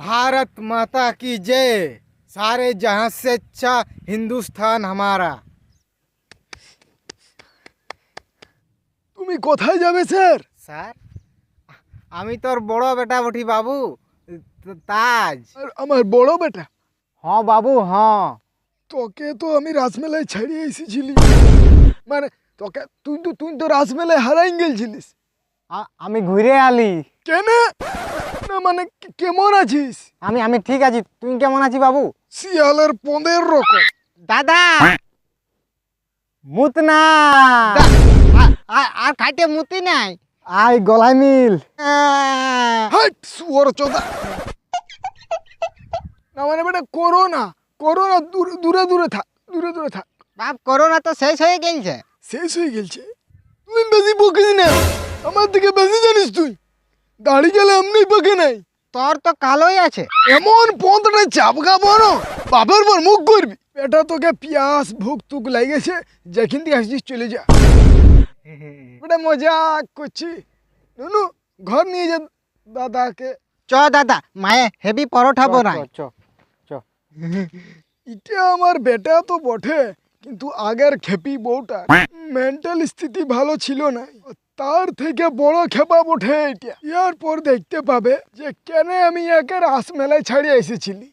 भारत माता की जय। सारे जहां से अच्छा हिंदुस्तान हमारा। তুমি কোথায় যাবে স্যার? স্যার, আমি তোর বড় বেটা বটি বাবু, তাজ। আর আমার বড় বেটা, হ্যাঁ বাবু, হ্যাঁ। তোকে তো আমি রাসমেলায় ছাড়িয়ে এসেছিলি, মানে তুই তো রাসমেলায় হারাই গেছিলিস। আমি ঘুরে আলি। কেন? না মানে কেমন আছিস? আমি আমি ঠিক আছি, তুই কেমন আছি বাবু? শিয়ালের পদের রকম। দাদা মুত না, আর খাইতে মুতি নাই, আই গলায় মিল। হাট শুয়োর চোদা। না মানে বেটা করোনা, করোনা দূরে দূরে থাক, দূরে দূরে থাক। বাপ করোনা তো শেষ হয়ে গেছে। শেষ হয়ে গেছে? তুই বেশি বকিস না, আমার থেকে বেশি জানিস তুই। দাড়ি গেলে এমনি বকে নাই। তোর তো কালোই আছে। এমন পদটা চাপকা বড় বাপের পর মুখ করবি। এটা তোকে পিয়াস ভুক তুক লাগেছে, যেখান থেকে আসছিস চলে যা। বেটা মজাক করছি। নুনু ঘর নিয়ে যা দাদাকে। চ দাদা, মায়ে হেভি পরোটা বানাই। এটা আমার বেটা তো বটে, কিন্তু আগের খেপি বউটা মেন্টাল স্থিতি ভালো ছিল না। তার থেকে বড় খেপা বটে এটা। এরপর দেখতে পাবে যে কেন আমি একে রাস মেলায় ছাড়িয়ে এসেছিলি।